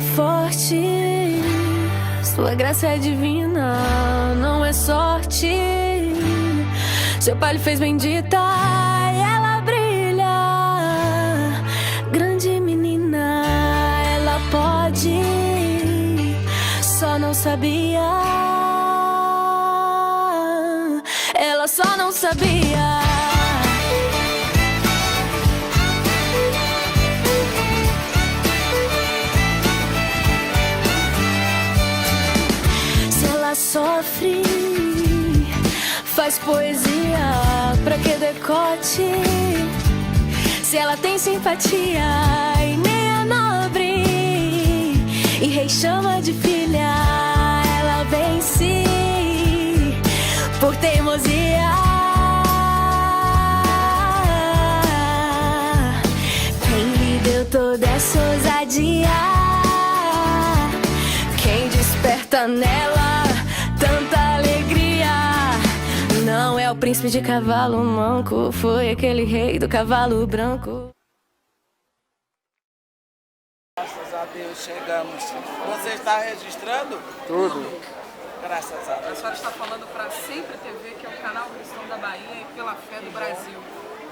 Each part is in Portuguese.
é forte, sua graça é divina, não é sorte. Seu pai lhe fez bendita e ela brilha. Grande menina, ela pode, só não sabia. Ela só não sabia. Se ela sofre, faz poesia, pra que decote? Se ela tem simpatia e nem é nobre, e rei chama de filha, ela vence por teimosia. Quem lhe deu toda essa ousadia? Quem desperta nela tanta alegria? Não é o príncipe de cavalo manco, foi aquele rei do cavalo branco. Graças a Deus chegamos. Você está registrando? Tudo. Graças a A Deus. senhora está falando para Sempre TV, que é o canal cristão da Bahia e pela fé do Brasil.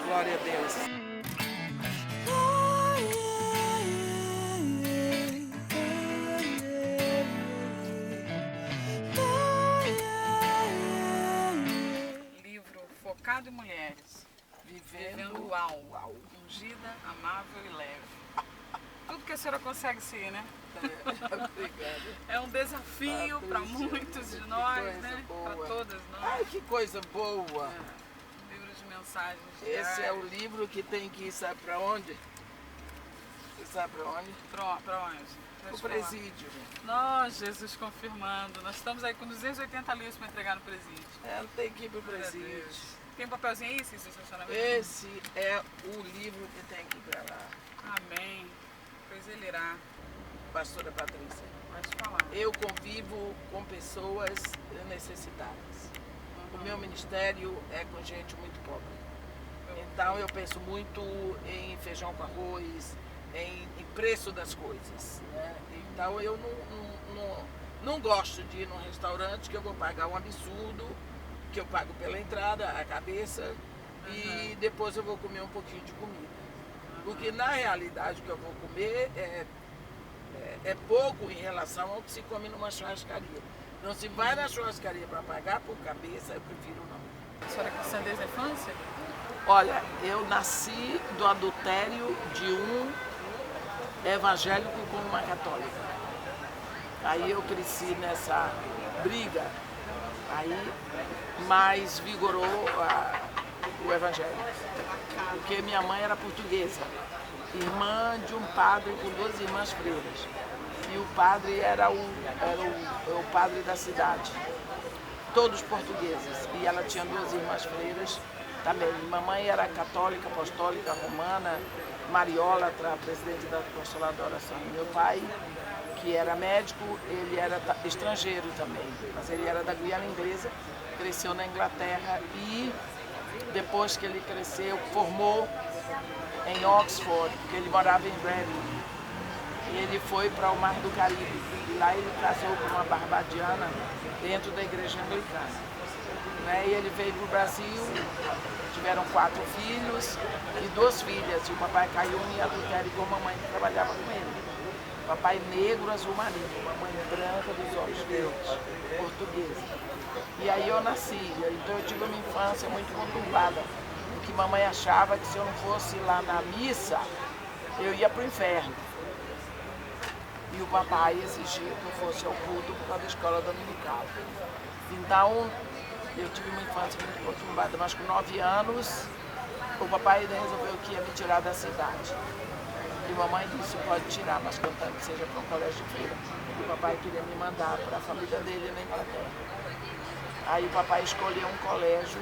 Glória a Deus. Livro focado em mulheres, vivendo uau, ungida, amável e leve. Tudo que a senhora consegue ser, né? Obrigado. É um desafio para muitos de nós, né? Para todas nós. Ai, que coisa boa. Livro de mensagens. Esse é o livro que tem que ir, sabe para onde? Sabe para onde? Para onde? O presídio. Nós, Jesus confirmando. Nós estamos aí com 280 livros para entregar no presídio. É, tem que ir para o Glória a presídio. Deus. Tem um papelzinho aí, esse estacionamento? Esse é o livro que tem que ir para lá. Amém. Pois ele irá. Pastora Patrícia, Pode falar. eu convivo com pessoas necessitadas. O meu ministério é com gente muito pobre. Então eu penso muito em feijão com arroz, em preço das coisas, né? Então eu não gosto de ir num restaurante que eu vou pagar um absurdo, que eu pago pela entrada, a cabeça, e depois eu vou comer um pouquinho de comida. Porque na realidade o que eu vou comer é pouco em relação ao que se come numa churrascaria. Então se vai na churrascaria para pagar por cabeça, eu prefiro não. A senhora é cristã desde a infância? Olha, eu nasci do adultério de um evangélico com uma católica. Aí eu cresci nessa briga, aí mais vigorou o evangelho. Porque minha mãe era portuguesa, irmã de um padre com 2 irmãs freiras. E o padre era o padre da cidade, todos portugueses. E ela tinha 2 irmãs freiras também. Mamãe era católica, apostólica, romana, mariólatra, presidente da Apostolado da Oração. Meu pai, que era médico, ele era estrangeiro também, mas ele era da Guiana Inglesa, cresceu na Inglaterra e depois que ele cresceu, formou em Oxford, porque ele morava em Reading. E ele foi para o Mar do Caribe. E lá ele casou com uma barbadiana dentro da igreja anglicana. E ele veio para o Brasil, tiveram 4 filhos e 2 filhas. E o papai caiu em adultério com a mamãe que trabalhava com ele. Papai negro, azul marinho, mamãe branca dos olhos verdes, portuguesa. E aí eu nasci, então eu tive uma infância muito conturbada, porque mamãe achava que se eu não fosse lá na missa, eu ia para o inferno. E o papai exigia que eu fosse ao culto por causa da escola dominical. Então, eu tive uma infância muito conturbada, mas com 9 anos, o papai resolveu que ia me tirar da cidade. E mamãe disse, pode tirar, mas contando que seja para um colégio de freira. E o papai queria me mandar para a família dele na Inglaterra. Aí o papai escolheu um colégio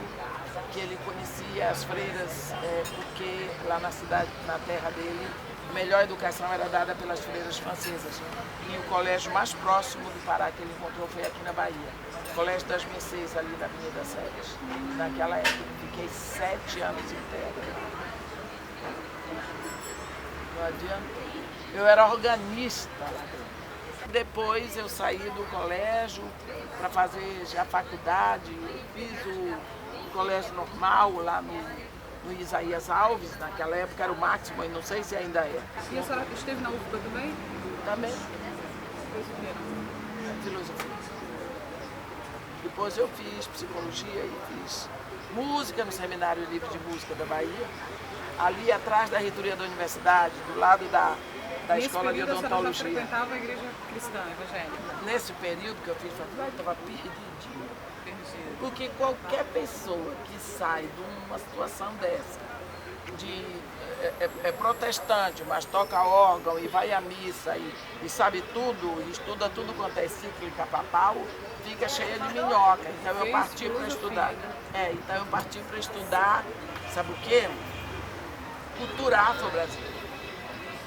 que ele conhecia as freiras, porque lá na cidade, na terra dele, a melhor educação era dada pelas freiras francesas. E o colégio mais próximo do Pará que ele encontrou foi aqui na Bahia. O Colégio das Mercês, ali na Avenida Cegas. Naquela época, fiquei 7 anos inteira. Não adianta. Eu era organista. Depois eu saí do colégio para fazer já faculdade. Eu fiz o colégio normal lá no Isaías Alves, naquela época era o máximo, e não sei se ainda é. E a senhora esteve na UFBA também? Também. Fez o quê? Filosofia. Depois eu fiz psicologia e fiz música no Seminário Livre de Música da Bahia, ali atrás da reitoria da universidade, do lado da escola de odontologia. A senhora já frequentava a igreja cristã, evangélica? Nesse período que eu fiz faculdade, eu estava perdidinha. Porque qualquer pessoa que sai de uma situação dessa, é protestante, mas toca órgão e vai à missa e sabe tudo, e estuda tudo quanto é cíclica papal, fica cheia de minhoca. Então eu parti para estudar. Então eu parti para estudar, sabe o quê? Cultura afro-brasileira.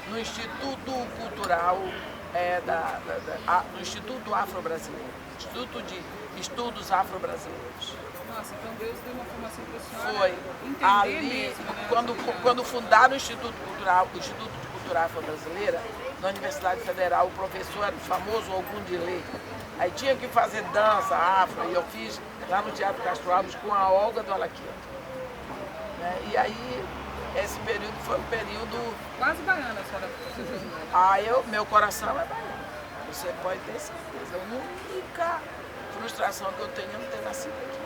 No Instituto Cultural, no Instituto Afro-Brasileiro, Instituto de Estudos Afro-Brasileiros. Nossa, então Deus deu uma formação para a senhora Foi. entender Ali, mesmo, né? quando fundaram o Instituto de Cultura Afro-Brasileira, na Universidade Federal, o professor era o famoso Ogum Dilê. Aí tinha que fazer dança afro, e eu fiz lá no Teatro Castro Alves com a Olga do Alaqueta. E aí, esse período foi um período... Quase baiana, a senhora. Meu coração é baiano. Você pode ter certeza. A única frustração que eu tenho é não ter nascido aqui.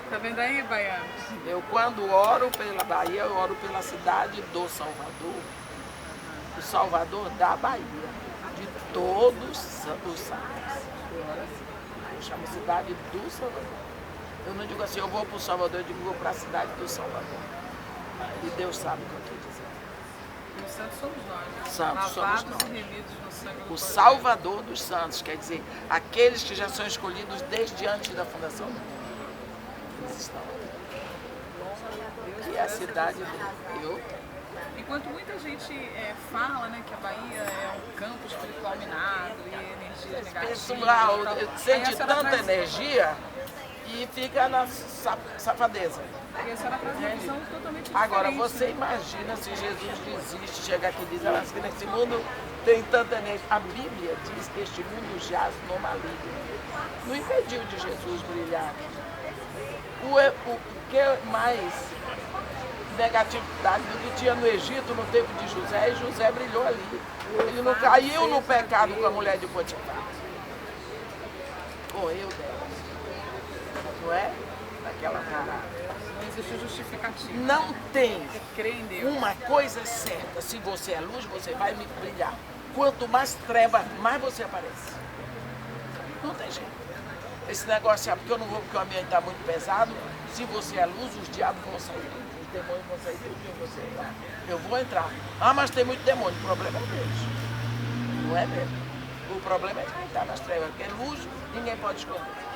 Tá vendo aí, baiano? Eu, quando oro pela Bahia, eu oro pela cidade do Salvador. O Salvador da Bahia. De todos os santos. Eu chamo cidade do Salvador. Eu não digo assim, eu vou para o Salvador, eu digo, vou para a cidade do Salvador. E Deus sabe o que eu estou dizendo. E os santos somos nós. Santos somos nós. E remidos no sangue do O Salvador dos santos, quer dizer, aqueles que já são escolhidos desde antes da fundação do mundo. Eles estão aqui. E a cidade do... Enquanto muita gente fala, né, que a Bahia é um campo espiritual minado e energia negativa. Pessoal, sente tanta energia e fica na safadeza. E a senhora traz uma visão totalmente diferente. Agora, você imagina se Jesus desiste, chega aqui e diz, elas que nesse mundo tem tanta energia. A Bíblia diz que este mundo jaz no maligno. Não impediu de Jesus brilhar aqui. O que mais negatividade do que tinha no Egito no tempo de José, e José brilhou ali. Ele não caiu no pecado com a mulher de Potifar. Correu dela. Não é? Daquela parada. Não existe justificativa. Não tem. Você crê em Deus. Uma coisa é certa, se você é luz, você vai me brilhar. Quanto mais treva, mais você aparece. Não tem jeito. Esse negócio, porque eu não vou, porque o ambiente está muito pesado. Se você é luz, os diabos vão sair. Os demônios vão sair tudo que você entrar. Eu vou entrar. Mas tem muito demônio. O problema é deles. Não é mesmo. O problema é de quem está nas trevas. Porque luz, ninguém pode esconder.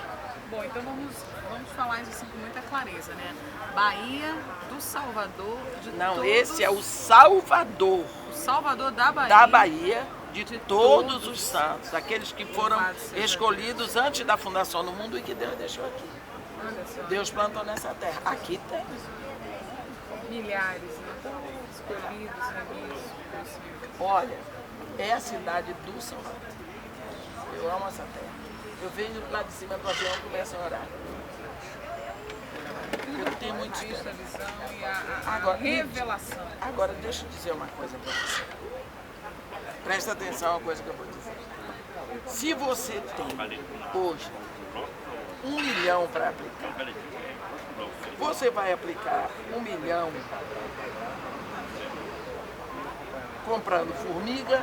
Bom, então vamos falar isso assim com muita clareza, né? Bahia do Salvador de Não, todos... esse é o Salvador. O Salvador da Bahia. Da Bahia, de todos os santos. Aqueles que foram escolhidos antes da fundação do mundo e que Deus deixou aqui. Deus plantou nessa terra. Aqui tem. Milhares, né? Escolhidos, remidos. Olha, é a cidade do Salvador. Eu amo essa terra. Eu venho lá de cima do avião e começo a orar. Eu tenho muito visto a visão e a revelação. Agora, deixa eu dizer uma coisa para você. Presta atenção a uma coisa que eu vou dizer. Se você tem hoje 1 milhão para aplicar, você vai aplicar 1 milhão comprando formiga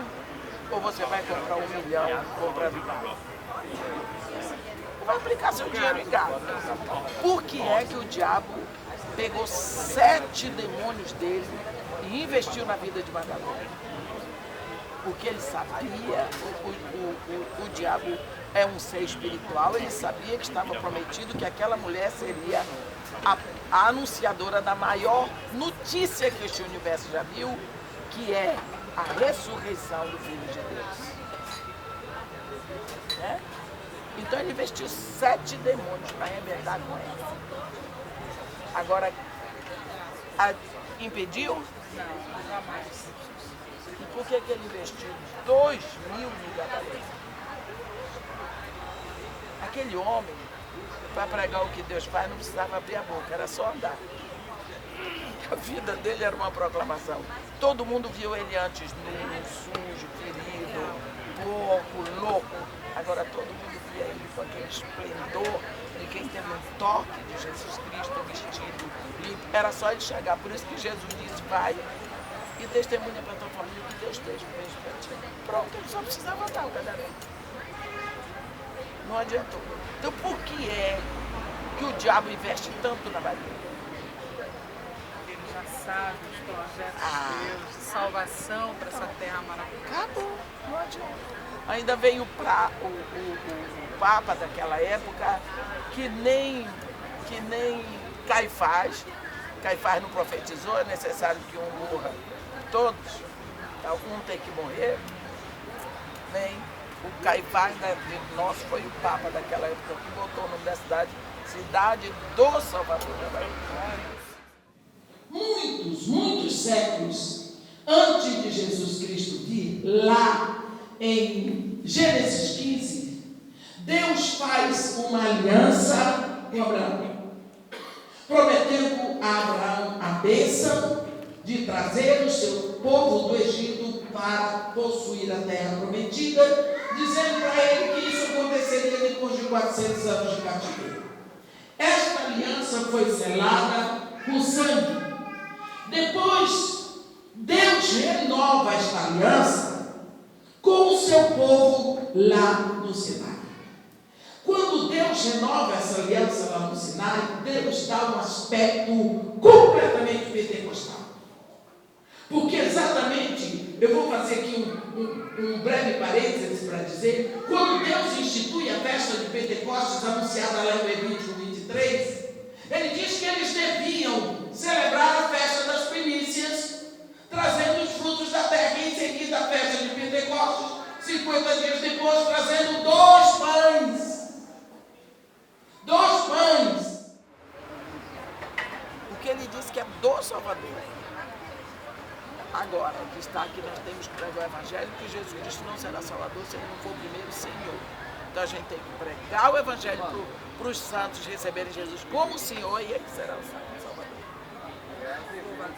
ou você vai comprar 1 milhão comprando gado? Vai aplicar seu dinheiro em gado. Por que é que o diabo pegou 7 demônios dele e investiu na vida de Madalena? Porque ele sabia, o diabo é um ser espiritual, ele sabia que estava prometido que aquela mulher seria a anunciadora da maior notícia que este universo já viu, que é a ressurreição do Filho de Deus. Né? Então ele investiu 7 demônios para arrebentar com ela. Agora, impediu? Não, jamais. E por que ele investiu 2.000 no Gadareno? Aquele homem, para pregar o que Deus faz, não precisava abrir a boca, era só andar. A vida dele era uma proclamação. Todo mundo viu ele antes nu, sujo, ferido, pouco, louco. Agora todo mundo via ele com aquele esplendor de quem teve um toque de Jesus Cristo vestido limpo. Era só ele chegar. Por isso que Jesus disse, vai e testemunha para a tua família o que Deus fez para ti. Pronto, ele só precisava andar o Gadareno. Não adiantou. Então por que é que o diabo investe tanto na Bahia? Ele já sabe os projetos de Deus, de salvação para essa terra maravilhosa. Acabou, não adianta. Ainda veio o Papa daquela época, que nem Caifás. Caifás não profetizou, é necessário que um morra. Todos, algum tem que morrer. Nem o Caifás nosso foi o Papa daquela época, que botou o nome da cidade do Salvador da Bahia. Muitos séculos antes de Jesus Cristo vir, lá em Gênesis 15, Deus faz uma aliança com Abraão, prometendo a Abraão a bênção de trazer o seu povo do Egito para possuir a terra prometida, dizendo para ele que isso aconteceria depois de 400 anos de cativeiro. Esta aliança foi selada com sangue. Depois, Deus renova esta aliança com o seu povo lá no Sinai. Quando Deus renova essa aliança lá no Sinai, Deus dá um aspecto completamente pentecostal. Porque exatamente, eu vou fazer aqui um breve parênteses para dizer, quando Deus institui a festa de Pentecostes, anunciada lá em Levítico 23, ele diz que eles deviam celebrar a festa das primícias, trazendo os frutos da terra, e em seguida a festa de Pentecostes, 50 dias depois, trazendo 2 pães. 2 pães. Porque ele disse que é do Salvador. Agora, o que está aqui, nós temos que pregar o Evangelho, que Jesus Cristo não será Salvador se ele não for primeiro Senhor. Então a gente tem que pregar o Evangelho para os santos receberem Jesus como Senhor, e ele será o Salvador. Mas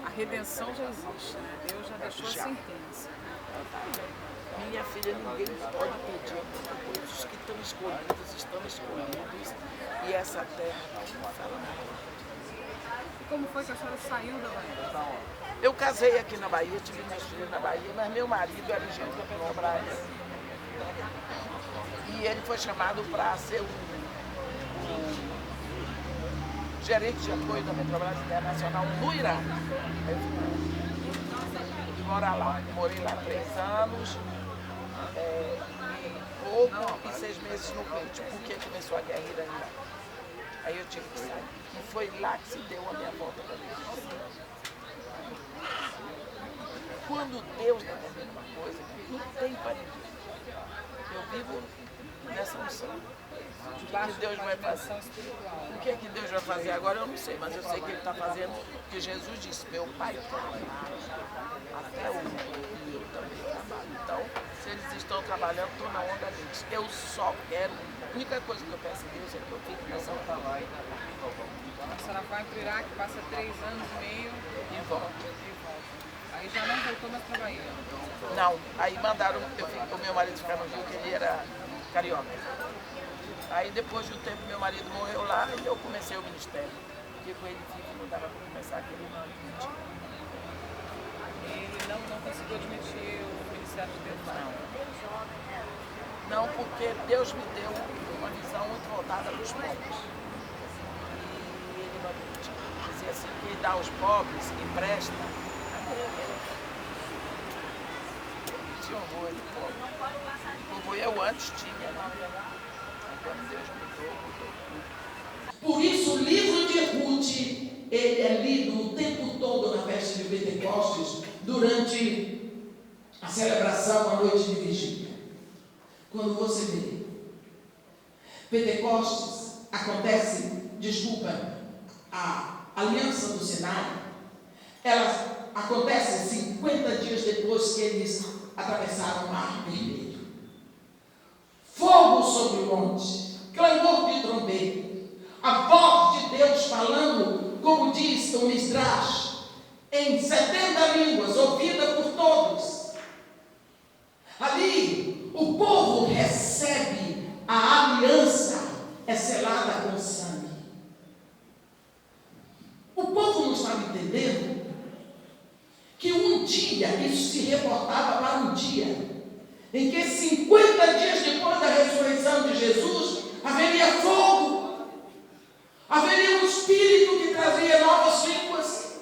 a redenção já existe, né? Deus já deixou a sentença. Minha filha, ninguém pode pedir outra coisa. Os que estão escolhidos, e essa terra não fala nada. Como foi que a senhora saiu da Bahia? Eu casei aqui na Bahia, tive minhas filhas na Bahia, mas meu marido era engenheiro da Petrobras. E ele foi chamado para ser um gerente de apoio da Petrobras Internacional no Irã. Eu fui morar lá. Morei lá 3 anos, pouco, e 6 meses no Kuwait, porque começou a guerra iraniana. Aí eu tive que sair. E foi lá que se deu a minha volta para Deus. Quando Deus está fazendo uma coisa, não tem para ninguém. Eu vivo nessa missão. O que Deus vai fazer? O que é que Deus vai fazer agora? Eu não sei, mas eu sei que Ele está fazendo o que Jesus disse. Meu Pai trabalha. Até hoje. E eu também trabalho. Então, se eles estão trabalhando, estou na onda deles. Eu só quero. A única coisa que eu peço a Deus é que eu fique nessa onda. A senhora vai para o Iraque, passa 3 anos e meio E volto. Aí já não voltou mais para a Bahia. Não, aí mandaram o meu marido ficar no Rio, que ele era carioca. Aí depois de um tempo meu marido morreu lá e eu comecei o ministério. Porque com ele vivo não dava para começar aquele ano. Ele não conseguiu admitir o ministério de Deus? Não, porque Deus me deu uma visão muito voltada para os pobres. E ele não admitiu. Dizia assim, quem dá aos pobres empresta. Tinha horror de pobre. Como eu antes tinha, não. Quando Deus mudou. Por isso o livro de Ruth, ele é lido o tempo todo na festa de Pentecostes, durante a celebração, a noite de vigília. Quando você vê, Pentecostes acontece, a aliança do Sinai, acontece 50 dias depois que eles atravessaram o Mar Vermelho. Fogo sobre o monte, clamor de trombeta, a voz de Deus falando, como diz o Midrash, em 70 línguas, ouvida por todos. Ali, o povo recebe a aliança, é selada com sangue. O povo não estava entendendo que um dia, isso se reportava para um dia, em que 50 dias depois da ressurreição de Jesus, haveria fogo, haveria um Espírito que trazia novas línguas.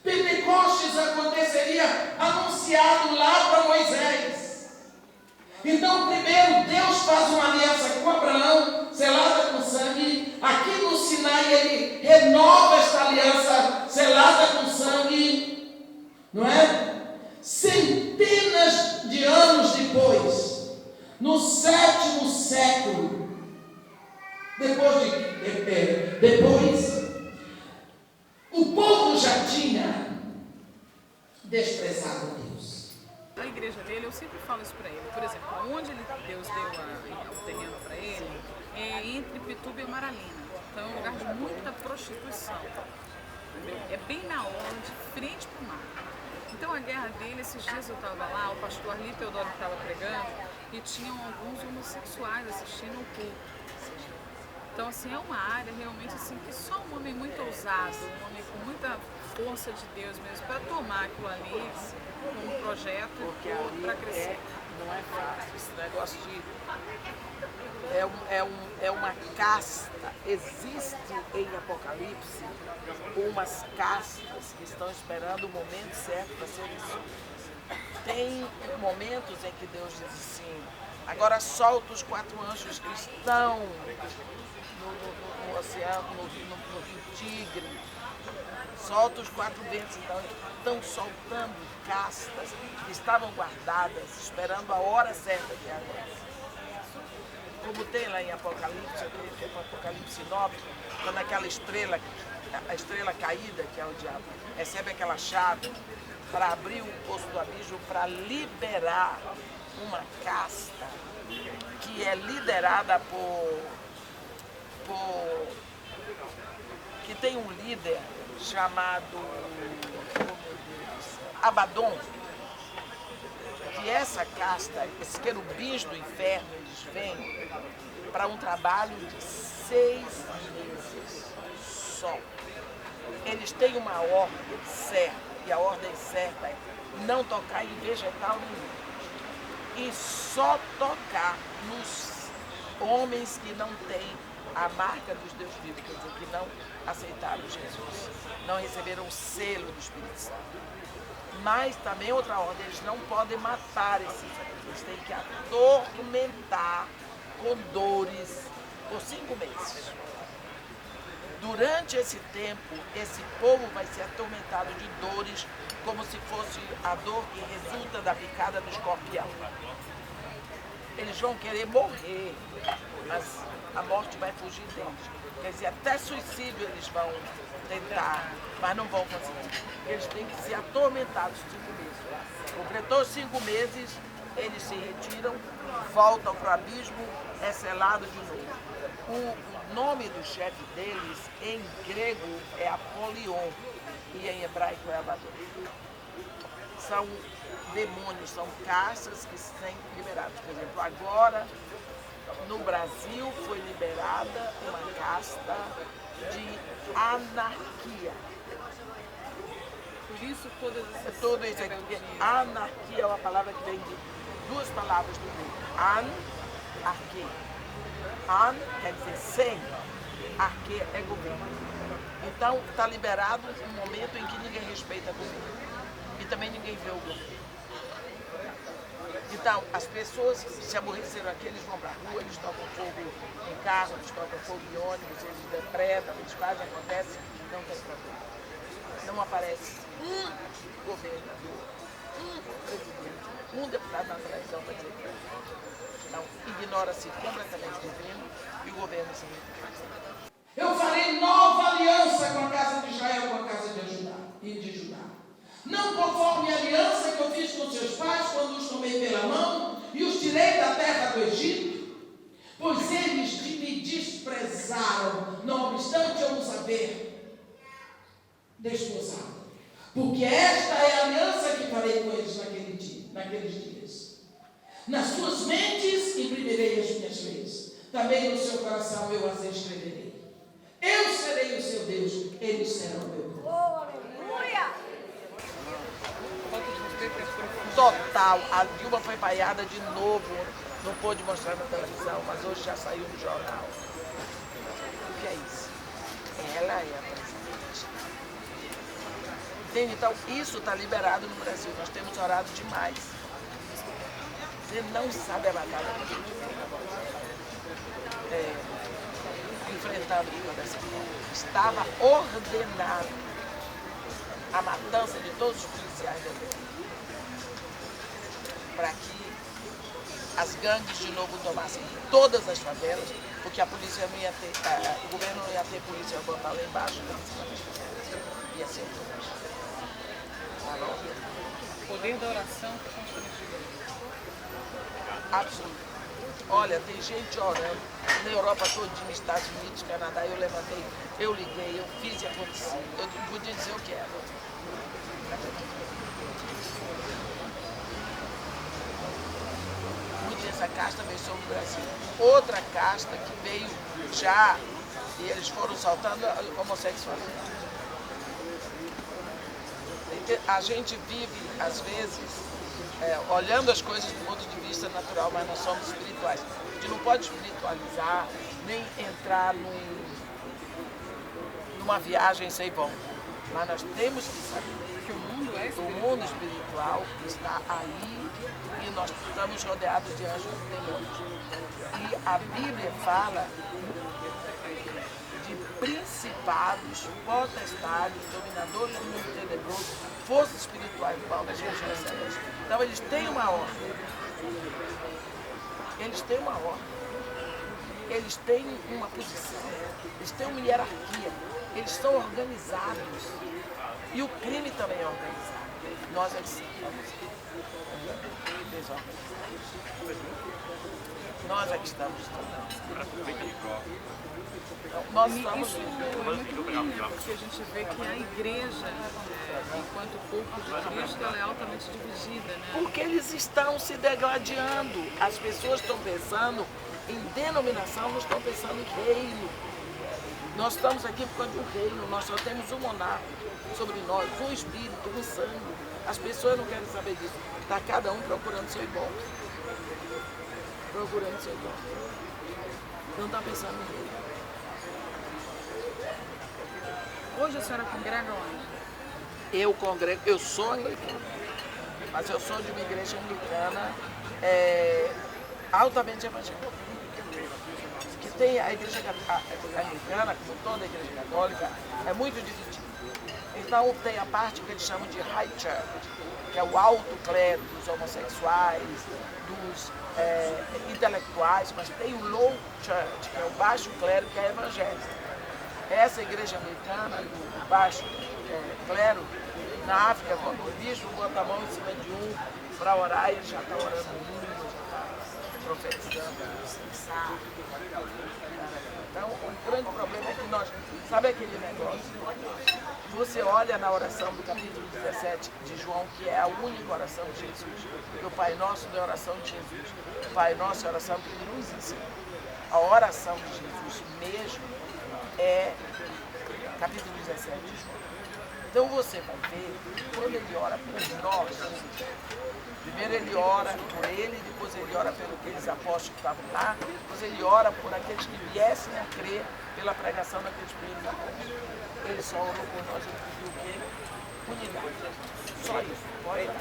Pentecostes aconteceria anunciado lá para Moisés. Então, primeiro, Deus faz uma aliança com Abraão, selada com sangue. Aqui no Sinai, ele renova esta aliança selada com sangue, não é? Centenas de anos depois, no 7º século, depois, o povo já tinha desprezado Deus. A igreja dele, eu sempre falo isso para ele. Por exemplo, onde Deus deu o terreno para ele, é entre Pituba e Maralina. Então é um lugar de muita prostituição. Entendeu? É bem na hora, de frente para o mar. Então a guerra dele, esses dias eu estava lá, o pastor Arli Teodoro estava pregando e tinham alguns homossexuais assistindo o culto. Então assim, é uma área realmente assim que só um homem muito ousado, um homem com muita força de Deus mesmo, para tomar aquilo ali como um projeto para crescer. Não é fácil, esse negócio de... É uma casta, existe em Apocalipse umas castas que estão esperando o momento certo para serem soltas. Tem momentos em que Deus diz assim, agora solta os 4 anjos que estão no oceano, no rio Tigre, solta os 4 ventos, então estão soltando castas que estavam guardadas, esperando a hora certa de agora. Como tem lá em Apocalipse, Apocalipse 9, quando aquela estrela, a estrela caída, que é o diabo, recebe aquela chave para abrir o poço do abismo, para liberar uma casta que é liderada que tem um líder chamado Abaddon, que essa casta, esses querubins do inferno, eles vêm para um trabalho de 6 meses só. Eles têm uma ordem certa, e a ordem certa é não tocar em vegetal nenhum. E só tocar nos homens que não têm a marca dos Deus vivos, quer dizer, que não aceitaram Jesus, não receberam o selo do Espírito Santo. Mas também outra ordem, eles não podem matar esses homens, eles têm que atormentar com dores por 5 meses. Durante esse tempo, esse povo vai ser atormentado de dores, como se fosse a dor que resulta da picada do escorpião. Eles vão querer morrer, mas a morte vai fugir deles. Quer dizer, até suicídio eles vão tentar, mas não vão conseguir. Eles têm que ser atormentados 5 meses. Completou 5 meses, eles se retiram, voltam para o abismo, é selado de novo. O nome do chefe deles, em grego, é Apolion, e em hebraico é Abaddon. São demônios, são castas que são liberadas. Por exemplo, agora, no Brasil, foi liberada uma casta de anarquia. Por isso tudo isso aqui. Anarquia é uma palavra que vem de 2 palavras do grego. Arque. An quer dizer sem, arque é governo. Então está liberado um momento em que ninguém respeita o governo. E também ninguém vê o governo. Então, as pessoas se aborreceram aqui, eles vão para a rua, eles tocam fogo em carro, eles tocam fogo em ônibus, eles depredam, eles fazem, acontece, não tem problema. Não aparece um governador, um presidente, um deputado na televisão para dizer que então, ignora-se completamente o governo e o governo se retira. Eu farei nova aliança com a casa de Israel, com a casa de Judá. não conforme a aliança que eu fiz com seus pais quando os tomei pela mão e os tirei da terra do Egito, pois eles me desprezaram, não obstante eu os haver desposado. Porque esta é a aliança que farei com eles naqueles dias. Nas suas mentes imprimirei as minhas leis, também no seu coração eu as escreverei. Eu serei o seu Deus, eles serão o meu povo. Aleluia! Total. A Dilma foi vaiada de novo. Não pôde mostrar na televisão, mas hoje já saiu no jornal. O que é isso? Ela é a presidente. Entende? Então, isso está liberado no Brasil. Nós temos orado demais. Você não sabe a batalha que a gente tem enfrentando toda essa forma. Estava ordenado a matança de todos os policiais da lei, para que as gangues de novo tomassem todas as favelas, porque a polícia não ia ter, o governo não ia ter polícia botar lá embaixo, ia ser o poder da oração que constrangiu. Absoluto. Olha, tem gente orando na Europa toda, nos Estados Unidos, Canadá. Eu levantei, eu liguei, eu fiz e aconteceu. Eu não podia dizer o que era. Essa casta veio sobre o Brasil. Outra casta que veio já, e eles foram saltando homossexuais. A gente vive, às vezes, olhando as coisas do ponto de vista natural, mas nós somos espirituais. A gente não pode espiritualizar, nem entrar numa viagem sem volta. Mas nós temos que saber Que o mundo é o mundo espiritual está aí e nós estamos rodeados de anjos e demônios. E a Bíblia fala de principados, potestades, dominadores do mundo tenebroso, forças espirituais do mal das regiões celestes. Então eles têm uma ordem. Eles têm uma ordem. Eles têm uma posição. Eles têm uma hierarquia. Eles são organizados. E o crime também é organizado. Nós é que estamos desorganizados. Nós é que estamos nós estamos Isso é muito ruim, porque a gente vê que a igreja, enquanto corpo de Cristo, ela é altamente dividida, né? Porque eles estão se degladiando. As pessoas estão pensando em denominação, não estão pensando em reino. Nós estamos aqui por causa de um reino, nós só temos um monarca sobre nós, um espírito, um sangue. As pessoas não querem saber disso. Está cada um procurando seu igual. Procurando seu igual. Não está pensando em reino. Hoje a senhora congrega onde? Eu congrego, eu sou anglicana, mas eu sou de uma igreja anglicana altamente evangélica. Que tem a igreja anglicana, como toda a igreja católica, é muito dividida. Então tem a parte que eles chamam de high church, que é o alto clero dos homossexuais, dos intelectuais, mas tem o low church, que é o baixo clero, que é evangélico. Essa igreja americana, do baixo clero, na África, quando o bispo bota a mão em cima de um para orar, ele já está orando muito, já está profetizando. Então, o grande problema é que nós, sabe aquele negócio? Você olha na oração do capítulo 17 de João, que é a única oração de Jesus, que o Pai Nosso não é a oração de Jesus. O Pai Nosso é a oração que ele nos ensina. A oração de Jesus mesmo é capítulo 17 de João. Então você vai ver, quando ele ora por nós, primeiro ele ora por ele, depois ele ora pelos aqueles apóstolos que estavam lá, depois ele ora por aqueles que viessem a crer pela pregação daqueles primeiros apóstolos. Ele só orou por nós e pediu o quê? Unidade. Só isso. Olha.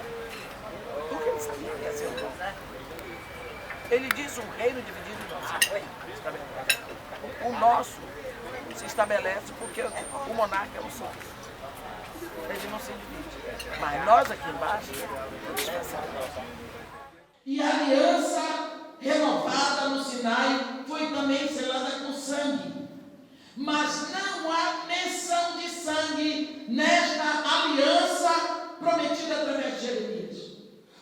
Porque ele sabia que ia ser um reino. Ele diz um reino dividido em nós. O nosso se estabelece porque o monarca é um só. Ele não se divide. Mas nós aqui embaixo, e a aliança renovada no Sinai foi também selada com sangue. Mas não há menção de sangue nesta aliança prometida através de Jeremias.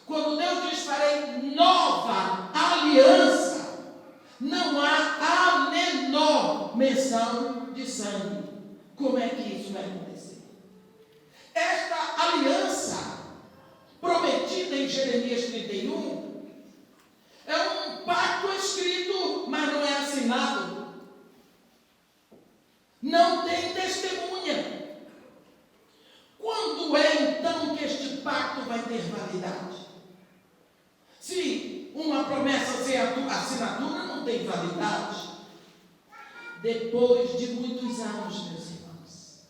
Quando Deus diz, farei nova aliança, não há a menor menção de sangue. Como é que isso vai acontecer? Esta aliança prometida em Jeremias 31 é um pacto escrito, mas não é assinado. Não tem testemunha. Quando é então que este pacto vai ter validade? Se uma promessa sem assinatura não tem validade, depois de muitos anos, meus irmãos,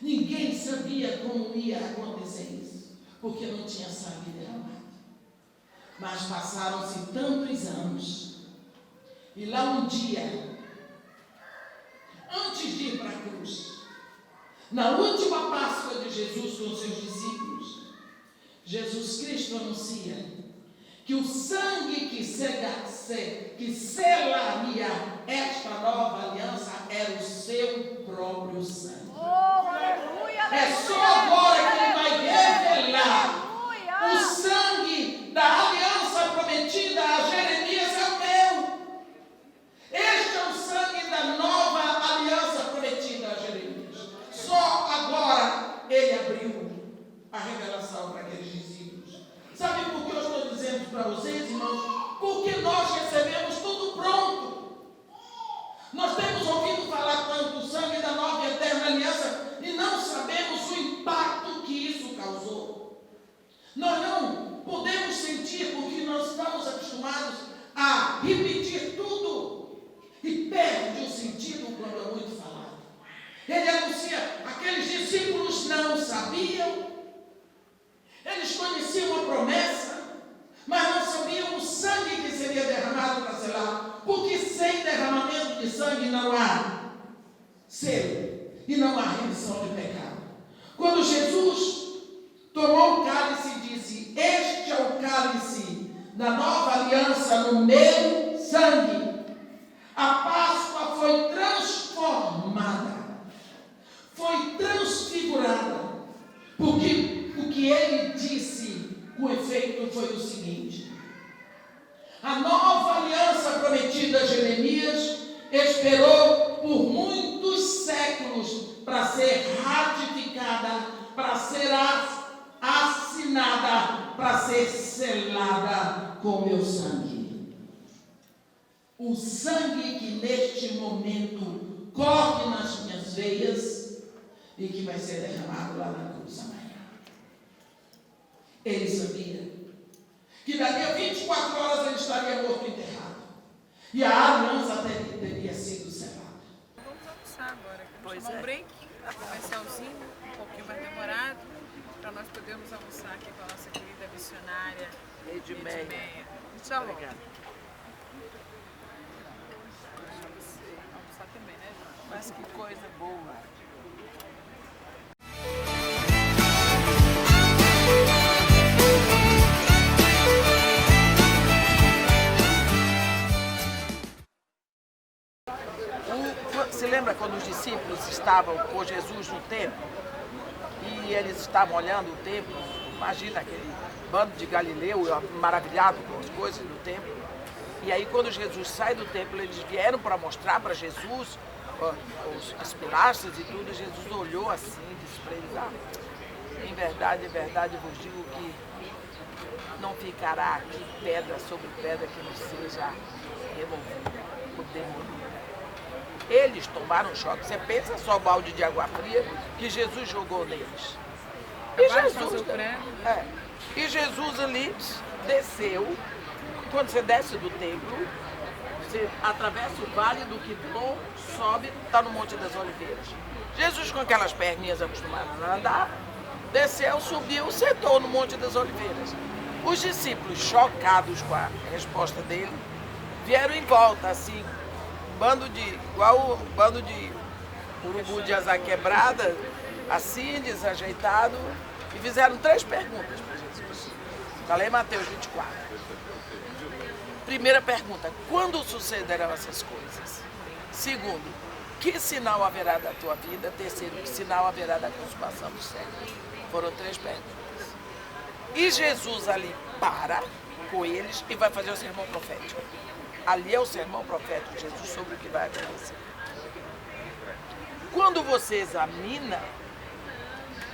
ninguém sabia como ia acontecer isso, porque não tinha sangue derramado. Mas passaram-se tantos anos, e lá um dia, antes de ir para a cruz, na última Páscoa de Jesus com seus discípulos, Jesus Cristo anuncia que o sangue que selaria esta nova aliança era o seu próprio sangue. É só agora que ele vai revelar o sangue da aliança prometida a Jeremias é o meu. Este é o sangue da nova aliança prometida a Jeremias. Só agora ele abriu a revelação para aqueles discípulos. Sabe por que eu estou dizendo para vocês, irmãos? Porque nós recebemos tudo pronto. Nós temos ouvido falar tanto do sangue da nova e eterna aliança e não sabemos o impacto que isso causou. Nós não podemos sentir porque nós estamos acostumados a repetir tudo e perde o sentido quando é muito falado. Ele anuncia, aqueles discípulos não sabiam, eles conheciam a promessa, mas não sabiam o sangue que seria derramado para selar, porque sem derramamento de sangue não há selo e não há remissão de pecado. Quando Jesus tomou o cálice e disse, este é o cálice da nova aliança no meu sangue, a Páscoa foi transformada, foi transfigurada, porque o que ele disse, o efeito foi o seguinte: a nova aliança prometida a Jeremias esperou por muitos séculos para ser ratificada, para ser assinada, para ser selada com meu sangue. O sangue que neste momento corre nas minhas veias e que vai ser derramado lá na cruz amanhã. Ele sabia que daqui a 24 horas ele estaria morto e enterrado. E a aliança teria sido selada. Vamos almoçar agora. Vamos tomar é. um break, comercialzinho, um pouquinho mais demorado, para nós podermos almoçar aqui com a nossa querida missionária Edmeia. Já volto. Almoçar também, né, João? Mas que coisa boa. Você lembra quando os discípulos estavam com Jesus no templo e eles estavam olhando o templo? Imagina aquele bando de Galileu maravilhado com as coisas do templo. E aí quando Jesus sai do templo, eles vieram para mostrar para Jesus as pilastras e tudo. Jesus olhou assim e disse para eles, em verdade vos digo que não ficará aqui pedra sobre pedra que não seja removida ou demolida. Eles tomaram um choque. Você pensa só o balde de água fria que Jesus jogou neles. E Jesus ali desceu. Quando você desce do templo, você atravessa o vale do Quidron, sobe, está no Monte das Oliveiras. Jesus, com aquelas perninhas acostumadas a andar, desceu, subiu, sentou no Monte das Oliveiras. Os discípulos, chocados com a resposta dele, vieram em volta, assim, igual um bando de urubu de asa quebrada, assim, desajeitado, e fizeram 3 perguntas para Jesus. Está lá em Mateus 24. Primeira pergunta, quando sucederão essas coisas? Segundo, que sinal haverá da tua vida? Terceiro, que sinal haverá da consumação do século? Foram 3 perguntas. E Jesus ali para com eles e vai fazer o sermão profético. Ali é o sermão profético de Jesus sobre o que vai acontecer. Quando você examina,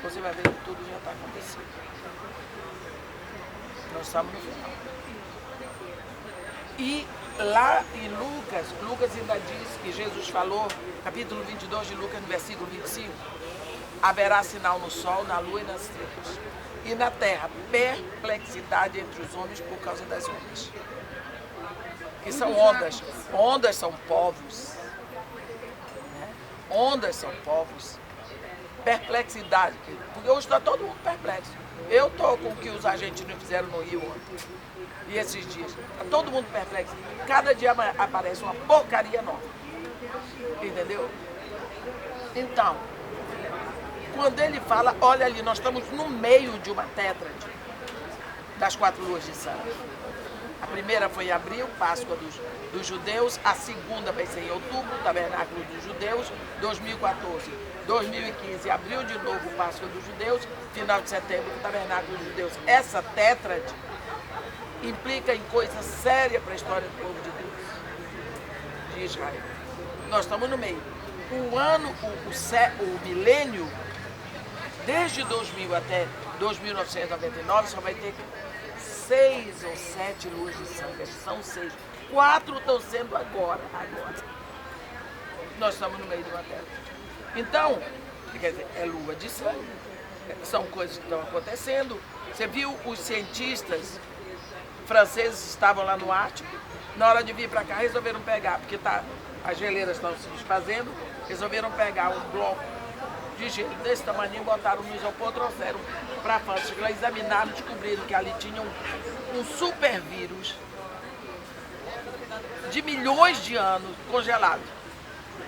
você vai ver que tudo já está acontecendo. Nós estamos no final. E lá em Lucas ainda diz que Jesus falou, capítulo 22 de Lucas, no versículo 25, haverá sinal no sol, na lua e nas estrelas. E na terra, perplexidade entre os homens por causa das ondas. Que são ondas. Ondas são povos. Né? Ondas são povos. Perplexidade. Porque hoje está todo mundo perplexo. Eu estou com o que os argentinos fizeram no Rio ontem. E esses dias. Está todo mundo perplexo. Cada dia aparece uma porcaria nova. Entendeu? Então, quando ele fala, olha ali, nós estamos no meio de uma tétrade das 4 luas de sangue. A primeira foi em abril, Páscoa dos judeus. A segunda vai ser em outubro, Tabernáculo dos Judeus, 2014. 2015, abril de novo, Páscoa dos judeus. Final de setembro, Tabernáculo dos Judeus. Essa tétrade implica em coisa séria para a história do povo de Deus, de Israel. Nós estamos no meio. O milênio, desde 2000 até 2999, só vai ter 6 ou 7 luas de sangue. São 6. 4 estão sendo agora. Nós estamos no meio de uma terra. Então, quer dizer, é lua de sangue. São coisas que estão acontecendo. Você viu os cientistas franceses estavam lá no Ártico, na hora de vir para cá resolveram pegar, porque as geleiras estão se desfazendo, resolveram pegar um bloco de gelo desse tamanho, botaram no isopor, trouxeram para a França, lá examinaram, descobriram que ali tinha um super vírus de milhões de anos congelado.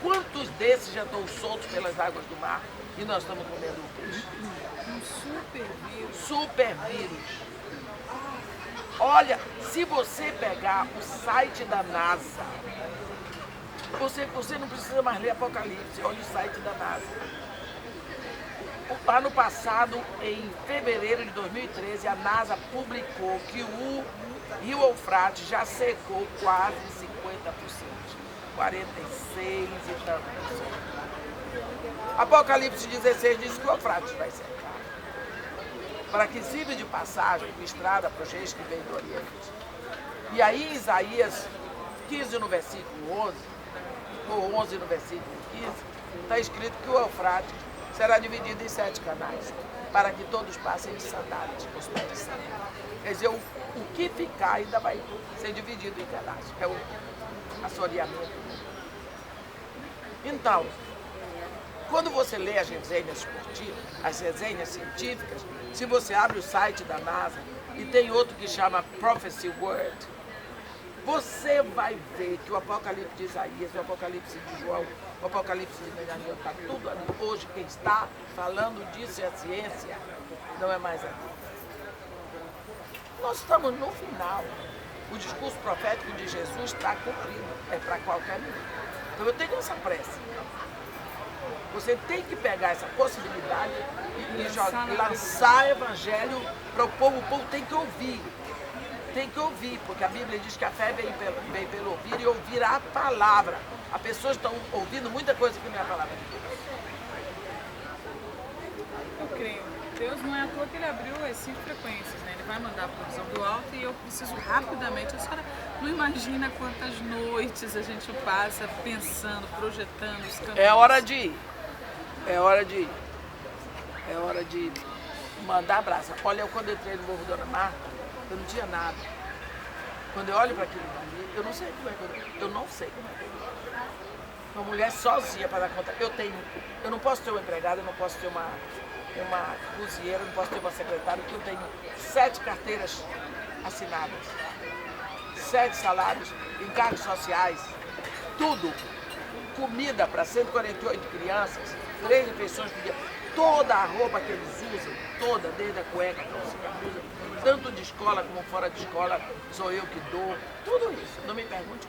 Quantos desses já estão soltos pelas águas do mar e nós estamos comendo o peixe? Um super vírus. Super vírus. Olha, se você pegar o site da NASA, você não precisa mais ler Apocalipse, olha o site da NASA. Ano passado, em fevereiro de 2013, a NASA publicou que o Rio Eufrates já secou quase 50%, 46 e tanto por cento. Apocalipse 16 diz que o Eufrates vai secar, para que sirva de passagem, de estrada para os reis que vêm do Oriente. E aí em Isaías 15 no versículo 11, ou 11 no versículo 15, está escrito que o Eufrates será dividido em 7 canais, para que todos passem de sandálias, os pés de sandálias. Quer dizer, o que ficar ainda vai ser dividido em canais, é o assoreamento. Então, quando você lê as resenhas esportivas, as resenhas científicas, se você abre o site da NASA e tem outro que chama Prophecy Word, você vai ver que o Apocalipse de Isaías, o Apocalipse de João, o Apocalipse de Daniel, está tudo ali. Hoje quem está falando disso é a ciência, não é mais a vida. Nós estamos no final. O discurso profético de Jesus está cumprido, é para qualquer minuto. Então eu tenho essa pressa. Você tem que pegar essa possibilidade e lançar evangelho para o povo tem que ouvir. Tem que ouvir, porque a Bíblia diz que a fé vem pelo ouvir e ouvir a palavra. As pessoas estão ouvindo muita coisa que não é a palavra de Deus. Eu creio. Deus não é à toa que ele abriu as 5 frequências, né? Ele vai mandar a provisão do alto e eu preciso rapidamente. A senhora não imagina quantas noites a gente passa pensando, projetando os caminhos. É hora de ir. É hora de ir. É hora de mandar abraço. Olha, eu quando entrei no Morro Dona Marta, eu não tinha nada. Quando eu olho para aquilo ali, eu não sei como é que eu não sei como é que eu uma mulher sozinha para dar conta. Eu não posso ter uma empregada, eu não posso ter uma cozinheira, eu não posso ter uma secretária, porque eu tenho 7 carteiras assinadas, 7 salários, encargos sociais, tudo. Comida para 148 crianças, 3 refeições por dia. Toda a roupa que eles usam, toda, desde a cueca, a calcinha, a blusa, tanto de escola como fora de escola, sou eu que dou, tudo isso. Não me pergunte.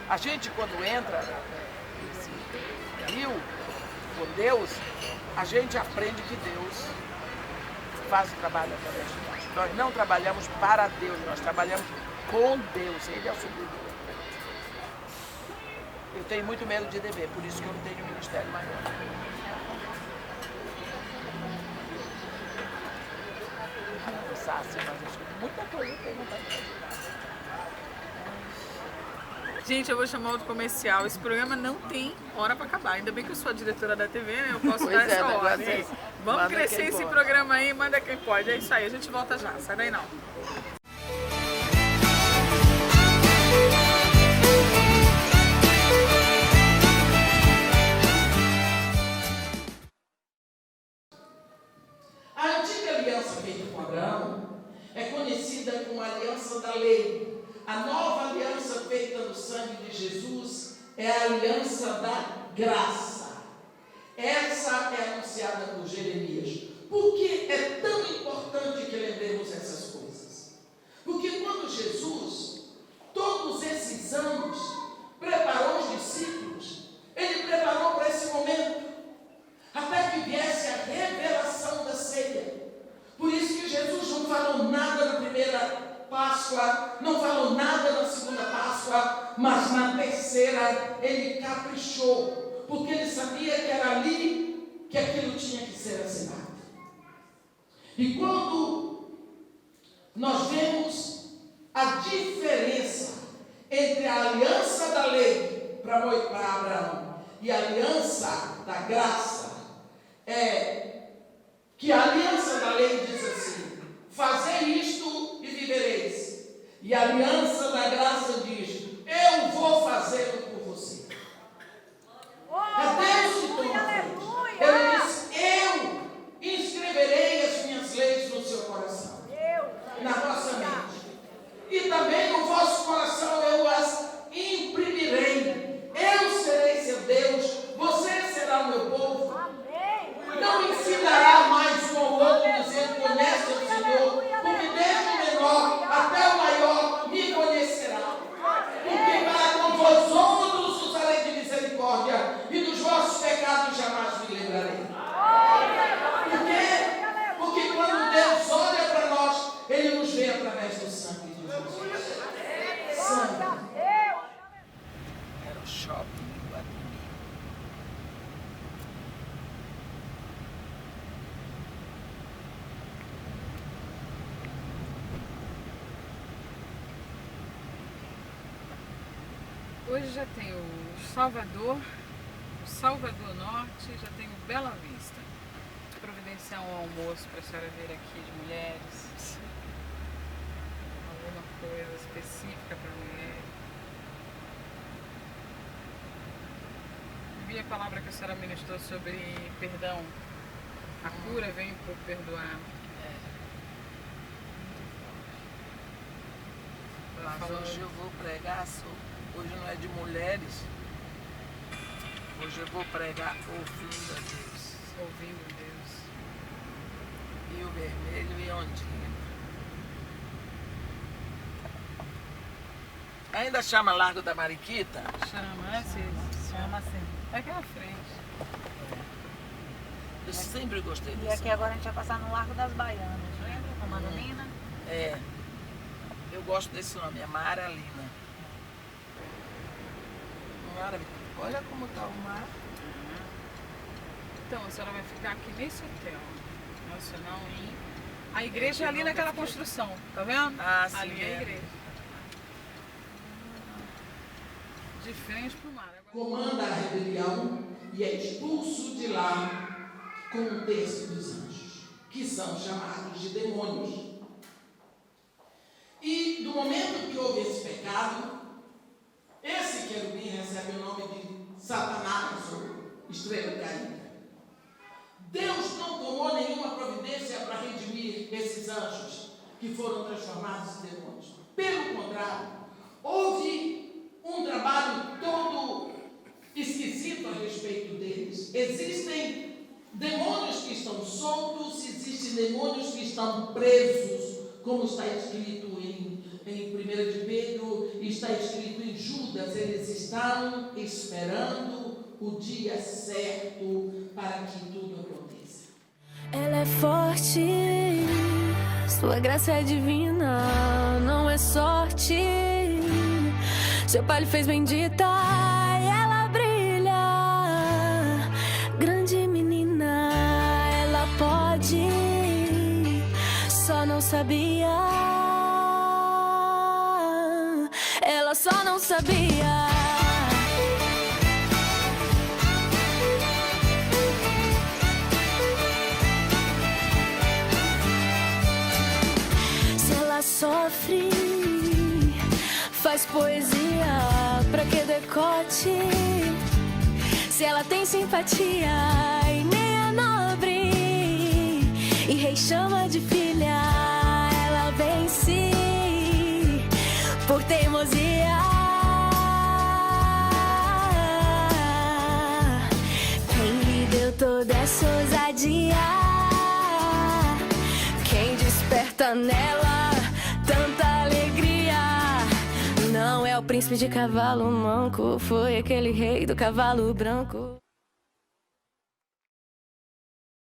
A gente, quando entra nesse rio com Deus, a gente aprende que Deus faz o trabalho através de nós. Nós não trabalhamos para Deus, nós trabalhamos com Deus. Ele é o supridor. Eu tenho muito medo de dever, por isso que eu não tenho um ministério maior. Muita coisa eu tenho vontade de fazer. Gente, eu vou chamar outro comercial. Esse programa não tem hora para acabar. Ainda bem que eu sou a diretora da TV, né? Eu posso dar essa ordem. Vamos Manda crescer esse programa aí, manda quem pode. É isso aí, a gente volta já. Sai daí não. A antiga aliança feita com Abraão é conhecida como a aliança da lei. A nova aliança feita no sangue de Jesus é a aliança da graça. Essa é anunciada por Jeremias. Por que é tão importante que lembremos essas coisas? Porque quando Jesus, todos esses anos, preparou os discípulos, ele preparou para esse momento, até que viesse a revelação da ceia. Por isso que Jesus não falou nada na primeira Páscoa, não falou nada na segunda Páscoa, mas na terceira ele caprichou, porque ele sabia que era ali que aquilo tinha que ser assinado. E quando nós vemos a diferença entre a aliança da lei para Abraão e a aliança da graça, é que a aliança da lei diz assim: fazei isto e vivereis. E a aliança da graça diz: eu vou fazê-lo por você. É Deus que toma a frente. Ele diz: eu inscreverei as minhas leis no seu coração, na vossa mente. E também no vosso coração eu as imprimirei. Eu serei seu Deus, você será o meu povo. Não ensinará mais um ao outro dizendo: conhece o Senhor, porque desde o menor até o maior me conhecerá. Porque para com vós outros usarei de misericórdia, e dos vossos pecados jamais me lembrarei. Por quê? Porque quando Deus olha para nós, Ele nos vê através do sangue de Jesus. Sangue. Era o shopping. Hoje já tem o Salvador Norte, já tem o Bela Vista. Providenciar um almoço para a senhora vir aqui de mulheres. Alguma coisa específica para mulher. Vi a palavra que a senhora ministrou sobre perdão. A cura vem por perdoar. Mas hoje eu vou pregar hoje não é de mulheres, hoje eu vou pregar ouvindo a Deus. Ouvindo Deus. Rio Vermelho e Ondina. Ainda chama Largo da Mariquita? Chama, chama assim. É aqui na frente. Eu sempre gostei disso. E aqui agora a gente vai passar no Largo das Baianas, lembra? Com a Madalena. É. Eu gosto desse nome, é Maralina. Olha como está o mar. Então, a senhora vai ficar aqui nesse hotel. Nacional em... A igreja é ali naquela construção, tá vendo? Ah, sim. Ali é a igreja. De frente pro mar. Agora... Comanda a rebelião e é expulso de lá com um terço dos anjos, que são chamados de demônios. E do momento que houve esse pecado, esse querubim recebe o nome de Satanás, ou estrela caída. Deus não tomou nenhuma providência para redimir esses anjos que foram transformados em demônios. Pelo contrário, houve um trabalho todo esquisito a respeito deles. Existem demônios que estão soltos, existem demônios que estão presos, como está escrito em 1 de Pedro e está escrito em Judas, eles estão esperando o dia certo para que tudo aconteça. Ela é forte, sua graça é divina, não é sorte. Seu pai lhe fez bendita e ela brilha. Grande menina, ela pode, só não sabia. Ela só não sabia. Se ela sofre, faz poesia, pra que decote? Se ela tem simpatia e nem é nobre, e rei chama de filha, ela vence por teimosia. Quem lhe deu toda essa ousadia? Quem desperta nela tanta alegria? Não é o príncipe de cavalo manco, foi aquele rei do cavalo branco.